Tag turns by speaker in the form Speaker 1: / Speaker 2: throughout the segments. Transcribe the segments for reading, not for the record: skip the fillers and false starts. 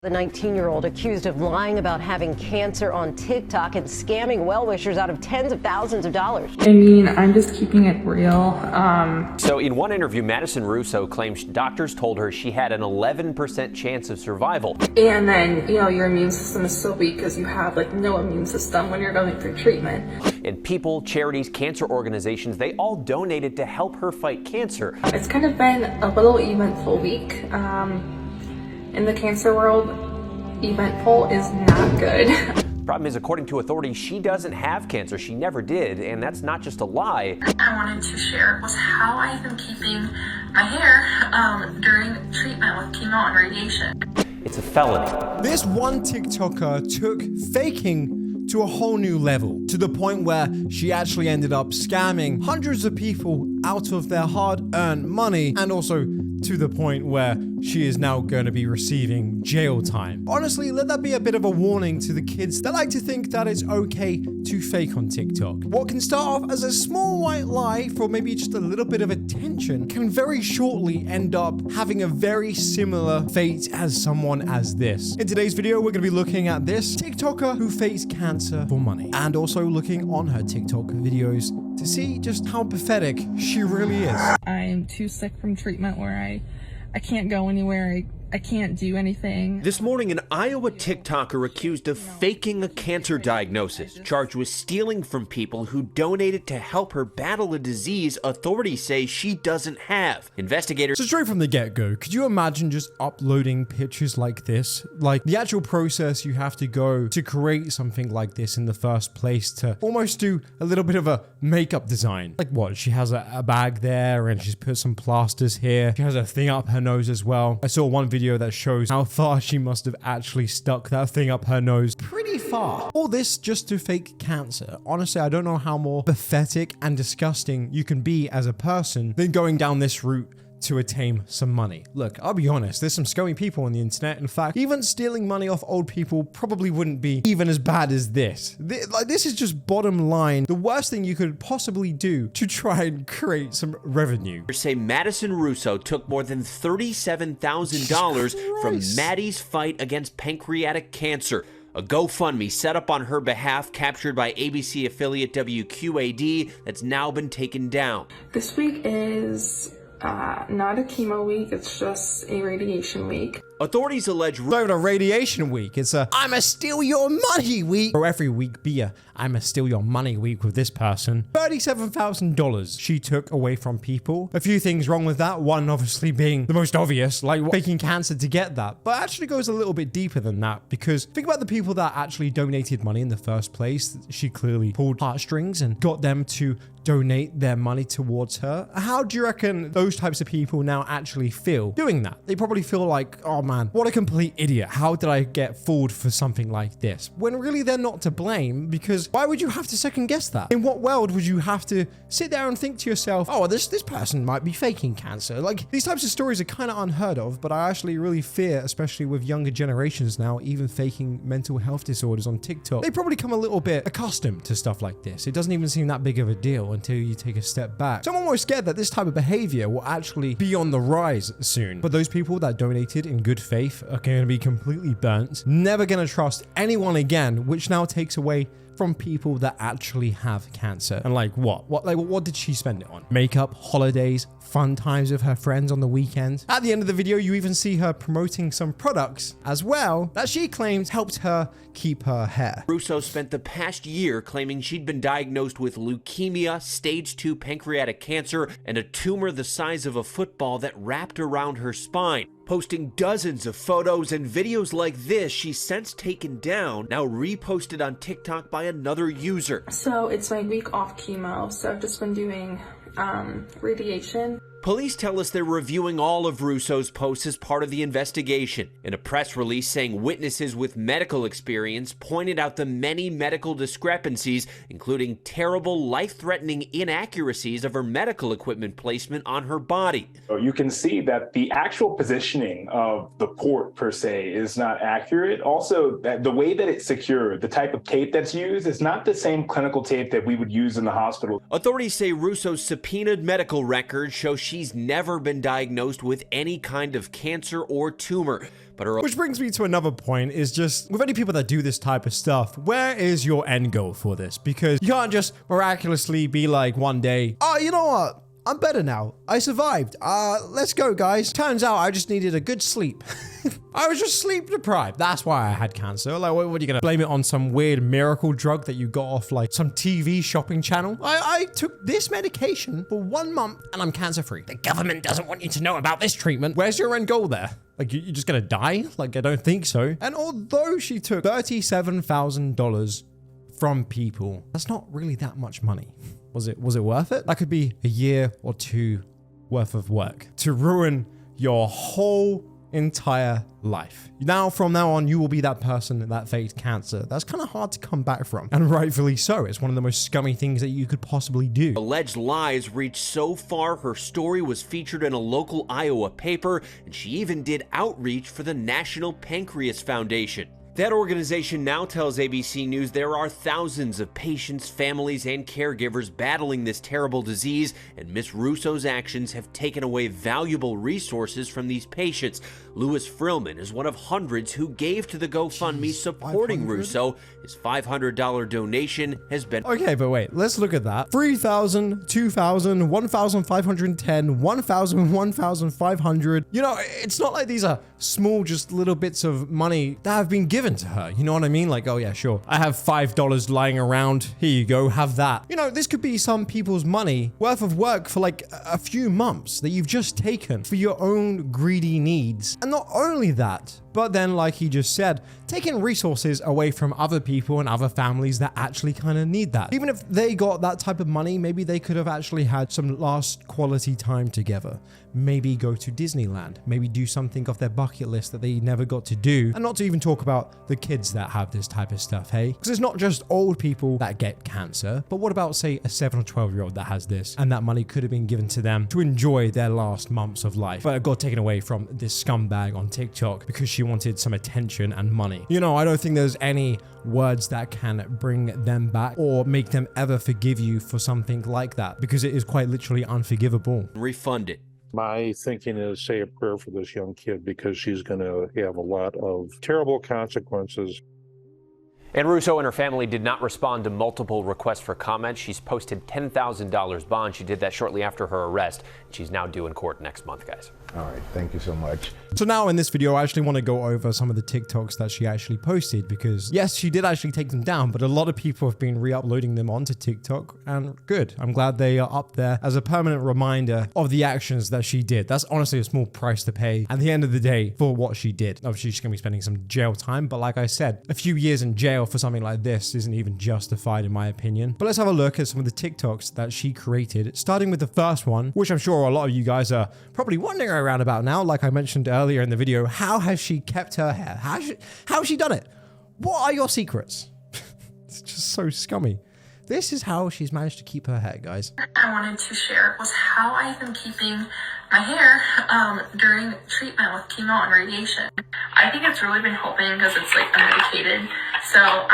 Speaker 1: The 19-year-old accused of lying about having cancer on TikTok and scamming well-wishers out of tens of thousands of dollars.
Speaker 2: I mean, I'm just keeping it real.
Speaker 3: So in one interview, Madison Russo claims doctors told her she had an 11% chance of survival.
Speaker 2: And then, your immune system is so weak because you have no immune system when you're going through treatment.
Speaker 3: And people, charities, cancer organizations, they all donated to help her fight cancer.
Speaker 2: It's kind of been a little eventful week. In the cancer world, eventful is not good.
Speaker 3: Problem is, according to authorities, she doesn't have cancer. She never did, and that's not just a lie.
Speaker 2: I wanted to share was how I've been keeping my hair during treatment with chemo and radiation.
Speaker 3: It's a felony.
Speaker 4: This one TikToker took faking to a whole new level, to the point where she actually ended up scamming hundreds of people out of their hard-earned money, and also to the point where she is now going to be receiving jail time. Honestly, let that be a bit of a warning to the kids that like to think that it's okay to fake on TikTok. What can start off as a small white lie for maybe just a little bit of attention can very shortly end up having a very similar fate as someone as this. In today's video, we're going to be looking at this TikToker who fakes cancer for money, and also looking on her TikTok videos to see just how pathetic she really is.
Speaker 2: I'm too sick from treatment where I can't go anywhere. I can't do anything.
Speaker 5: This morning, an Iowa TikToker accused of faking a cancer diagnosis, charged with stealing from people who donated to help her battle a disease authorities say she doesn't have. Investigators...
Speaker 4: So straight from the get-go, could you imagine just uploading pictures like this? Like, the actual process you have to go to create something like this in the first place, to almost do a little bit of a makeup design. Like what? She has a bag there, and she's put some plasters here. She has a thing up her nose as well. I saw one video that shows how far she must have actually stuck that thing up her nose. Pretty far. All this just to fake cancer. Honestly, I don't know how more pathetic and disgusting you can be as a person than going down this route to attain some money. Look, I'll be honest, there's some scummy people on the internet. In fact, even stealing money off old people probably wouldn't be even as bad as this. This is just bottom line, the worst thing you could possibly do to try and create some revenue.
Speaker 5: say Madison Russo took more than $37,000 from Maddie's fight against pancreatic cancer. A GoFundMe set up on her behalf, captured by ABC affiliate WQAD, that's now been taken down.
Speaker 2: This week is not a chemo week, it's just a radiation week.
Speaker 5: Authorities allege...
Speaker 4: Not even a radiation week, it's a I'ma steal your money week. Or every week be a I'ma steal your money week with this person. $37,000 she took away from people. A few things wrong with that. One obviously being the most obvious, like faking cancer to get that. But it actually goes a little bit deeper than that, because think about the people that actually donated money in the first place. She clearly pulled heartstrings and got them to donate their money towards her. How do you reckon those types of people now actually feel doing that? They probably feel like, oh man, what a complete idiot. How did I get fooled for something like this? When really they're not to blame, because why would you have to second guess that? In what world would you have to sit there and think to yourself, oh, this person might be faking cancer? Like, these types of stories are kind of unheard of, but I actually really fear, especially with younger generations now, even faking mental health disorders on TikTok, they probably come a little bit accustomed to stuff like this. It doesn't even seem that big of a deal until you take a step back. So I'm almost scared that this type of behavior will actually be on the rise soon. But those people that donated in good faith are going to be completely burnt, never going to trust anyone again, which now takes away from people that actually have cancer. And like what did she spend it on? Makeup, holidays, fun times with her friends on the weekend. At the end of the video, you even see her promoting some products as well that she claims helped her keep her hair.
Speaker 5: Russo spent the past year claiming she'd been diagnosed with leukemia, stage 2 pancreatic cancer, and a tumor the size of a football that wrapped around her spine. Posting dozens of photos and videos like this she's since taken down, now reposted on TikTok by another user.
Speaker 2: So it's my week off chemo, so I've just been doing radiation.
Speaker 5: Police tell us they're reviewing all of Russo's posts as part of the investigation. In a press release saying witnesses with medical experience pointed out the many medical discrepancies, including terrible, life-threatening inaccuracies of her medical equipment placement on her body.
Speaker 6: So you can see that the actual positioning of the port per se is not accurate. Also, that the way that it's secured, the type of tape that's used, is not the same clinical tape that we would use in the hospital.
Speaker 5: Authorities say Russo's subpoenaed medical records show she she's never been diagnosed with any kind of cancer or tumor. But her
Speaker 4: Which brings me to another point, is just with any people that do this type of stuff, where is your end goal for this? Because you can't just miraculously be like one day, oh, you know what? I'm better now. I survived. Let's go, guys. Turns out I just needed a good sleep. I was just sleep deprived. That's why I had cancer. Like, what are you gonna blame it on? Some weird miracle drug that you got off like some TV shopping channel? I took this medication for 1 month and I'm cancer free. The government doesn't want you to know about this treatment. Where's your end goal there? Like, you're just gonna die? Like, I don't think so. And although she took $37,000 from people, that's not really that much money. Was it worth it? That could be a year or two worth of work to ruin your whole entire life. Now, from now on, you will be that person that faked cancer. That's kind of hard to come back from, and rightfully so. It's one of the most scummy things that you could possibly do.
Speaker 5: alleged lies reached so far, her story was featured in a local Iowa paper, and she even did outreach for the National Pancreas Foundation. That organization now tells ABC News there are thousands of patients, families, and caregivers battling this terrible disease, and Ms. Russo's actions have taken away valuable resources from these patients. Louis Frillman is one of hundreds who gave to the GoFundMe supporting
Speaker 4: 500?
Speaker 5: Russo. His $500 donation has been...
Speaker 4: Okay, but wait, let's look at that. 3,000, 2,000, 1,510, 1,000, 1,500. You know, it's not like these are small, just little bits of money that have been given to her. You know what I mean? Like, oh yeah, sure. I have $5 lying around. Here you go, have that. You know, this could be some people's money worth of work for like a few months that you've just taken for your own greedy needs. And not only that, but then, like he just said, taking resources away from other people and other families that actually kind of need that. Even if they got that type of money, maybe they could have actually had some last quality time together. Maybe go to Disneyland. Maybe do something off their bucket list that they never got to do. And not to even talk about the kids that have this type of stuff, hey? Because it's not just old people that get cancer, but what about, say, a 7 or 12-year-old that has this, and that money could have been given to them to enjoy their last months of life, but it got taken away from this scumbag on TikTok because she wanted some attention and money. You know, I don't think there's any words that can bring them back or make them ever forgive you for something like that, because it is quite literally unforgivable.
Speaker 5: refunded.
Speaker 7: My thinking is say a prayer for this young kid because she's going to have a lot of terrible consequences.
Speaker 3: And Russo and her family did not respond to multiple requests for comment. She's posted $10,000 bond. She did that shortly after her arrest. She's now due in court next month, guys.
Speaker 8: All right, thank you so much.
Speaker 4: So now in this video, I actually want to go over some of the TikToks that she actually posted, because yes, she did actually take them down, but a lot of people have been re-uploading them onto TikTok, and good. I'm glad they are up there as a permanent reminder of the actions that she did. That's honestly a small price to pay at the end of the day for what she did. Obviously, she's going to be spending some jail time, but like I said, a few years in jail for something like this isn't even justified in my opinion. But let's have a look at some of the TikToks that she created, starting with the first one, which I'm sure a lot of you guys are probably wondering around about now. Like I mentioned earlier in the video, how has she kept her hair? How has she done it? What are your secrets? It's just so scummy. This is how she's managed to keep her hair, guys.
Speaker 2: I wanted to share was how I've been keeping my hair during treatment with chemo and radiation. I think it's really been helping because it's like unmedicated. So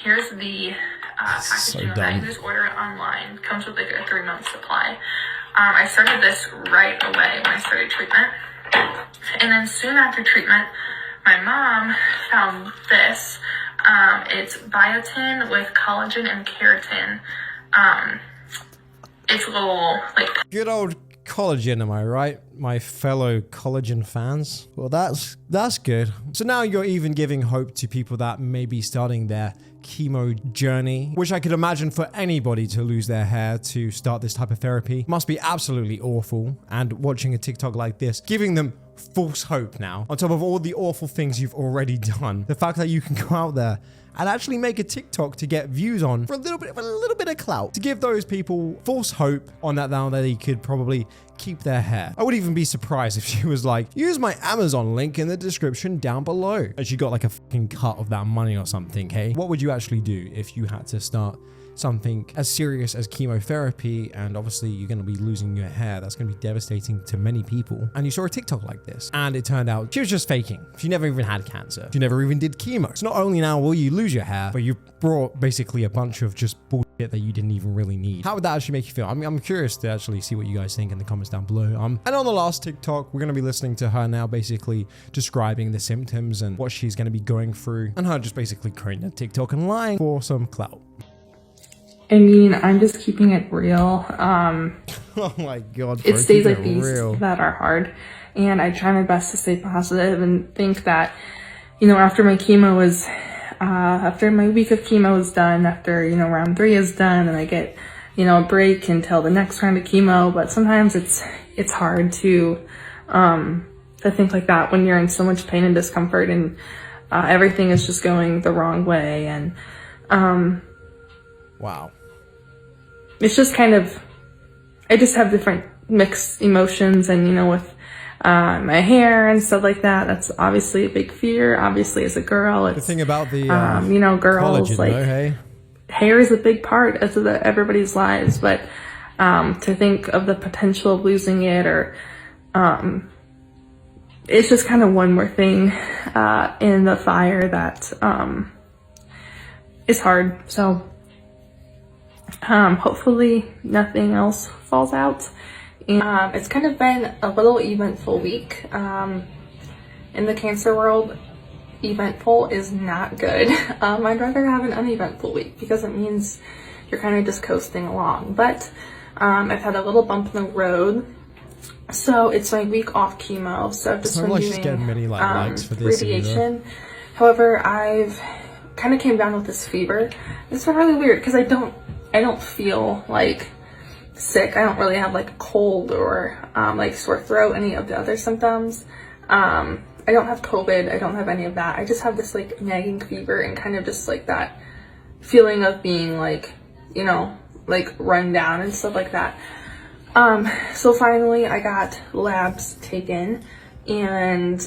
Speaker 2: here's the packaging of that. You just order it online. Comes with like a 3-month supply. I started this right away when I started treatment. And then soon after treatment, my mom found this. It's biotin with collagen and keratin. It's a little like...
Speaker 4: Good old collagen, am I right? My fellow collagen fans. Well, that's good. So now you're even giving hope to people that may be starting their chemo journey, which I could imagine for anybody to lose their hair to start this type of therapy must be absolutely awful. And watching a TikTok like this, giving them false hope now, on top of all the awful things you've already done, the fact that you can go out there and actually make a TikTok to get views on for a little bit of clout, to give those people false hope on that now that they could probably keep their hair. I wouldn't even be surprised if she was like, use my Amazon link in the description down below, and she got like a fucking cut of that money or something. Hey, what would you actually do if you had to start something as serious as chemotherapy, and obviously you're going to be losing your hair. That's going to be devastating to many people. And you saw a TikTok like this, and it turned out she was just faking. She never even had cancer. She never even did chemo. So not only now will you lose your hair, but you brought basically a bunch of just bullshit that you didn't even really need. How would that actually make you feel? I mean, I'm curious to actually see what you guys think in the comments down below. And on the last TikTok, we're going to be listening to her now basically describing the symptoms and what she's going to be going through, and her just basically creating a TikTok and lying for some clout.
Speaker 2: I mean, I'm just keeping it real.
Speaker 4: Oh my God.
Speaker 2: It's days like these that are hard, and I try my best to stay positive and think that, you know, after my chemo was, after my week of chemo is done, after, you know, round 3 is done, and I get, you know, a break until the next round of chemo. But sometimes it's hard to think like that when you're in so much pain and discomfort, and everything is just going the wrong way. And
Speaker 4: wow.
Speaker 2: It's just kind of, I just have different mixed emotions, and, you know, with my hair and stuff like that, that's obviously a big fear. Obviously, as a girl, it's
Speaker 4: the thing about the
Speaker 2: you know, girls
Speaker 4: collagen,
Speaker 2: like
Speaker 4: though, hey?
Speaker 2: Hair is a big part of everybody's lives, but to think of the potential of losing it, or it's just kind of one more thing in the fire that is hard. So hopefully nothing else falls out. And it's kind of been a little eventful week. In the cancer world, eventful is not good. I'd rather have an uneventful week, because it means you're kind of just coasting along. But I've had a little bump in the road. So it's my week off chemo. So I've just been doing
Speaker 4: many, likes for this
Speaker 2: radiation.
Speaker 4: either.
Speaker 2: However, I've kind of came down with this fever. It's been really weird, because I don't feel like sick. I don't really have like a cold or like sore throat, any of the other symptoms. I don't have COVID. I don't have any of that. I just have this like nagging fever, and kind of just like that feeling of being like, you know, like run down and stuff like that. So finally I got labs taken, and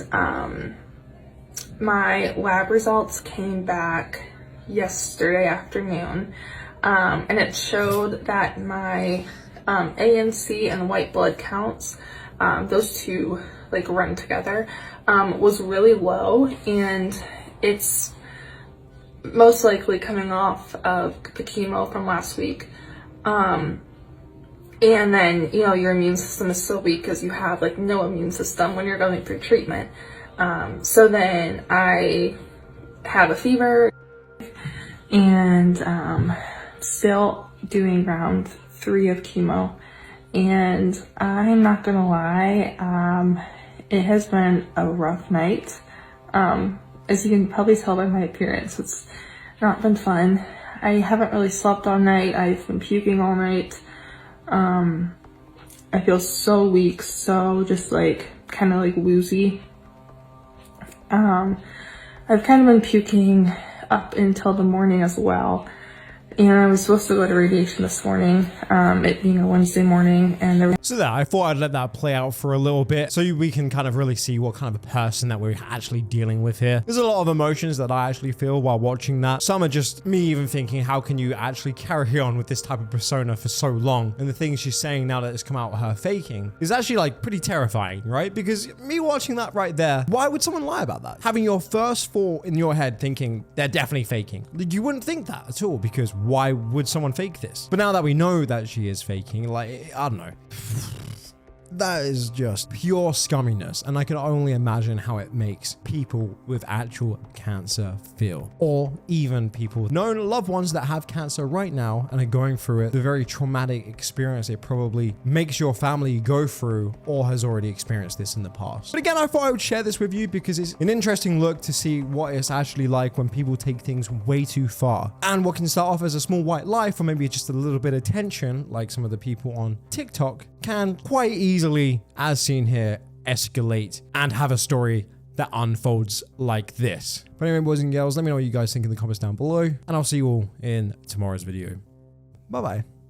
Speaker 2: my lab results came back yesterday afternoon. And it showed that my ANC and white blood counts, those two like run together, was really low, and it's most likely coming off of the chemo from last week. And then, you know, your immune system is so weak because you have like no immune system when you're going through treatment. So then I have a fever, and still doing round 3 of chemo, and I'm not gonna lie, it has been a rough night. As you can probably tell by my appearance, it's not been fun. I haven't really slept all night. I've been puking all night. I feel so weak, so just like kind of like woozy. I've kind of been puking up until the morning as well. And I was supposed to go to radiation this morning, it being a Wednesday morning, and
Speaker 4: so I thought I'd let that play out for a little bit so we can kind of really see what kind of a person that we're actually dealing with here. There's a lot of emotions that I actually feel while watching that. Some are just me even thinking, how can you actually carry on with this type of persona for so long? And the things she's saying now that it's come out of her faking is actually like pretty terrifying, right? Because me watching that right there, why would someone lie about that? Having your first thought in your head thinking they're definitely faking. You wouldn't think that at all, because why would someone fake this? But now that we know that she is faking, like, I don't know. That is just pure scumminess, and I can only imagine how it makes people with actual cancer feel, or even people with known loved ones that have cancer right now and are going through it. The very traumatic experience it probably makes your family go through, or has already experienced this in the past. But again, I thought I would share this with you because it's an interesting look to see what it's actually like when people take things way too far, and what can start off as a small white lie for maybe just a little bit of attention, like some of the people on TikTok, can quite easily, as seen here, escalate and have a story that unfolds like this. But anyway, boys and girls, let me know what you guys think in the comments down below, and I'll see you all in tomorrow's video. Bye bye.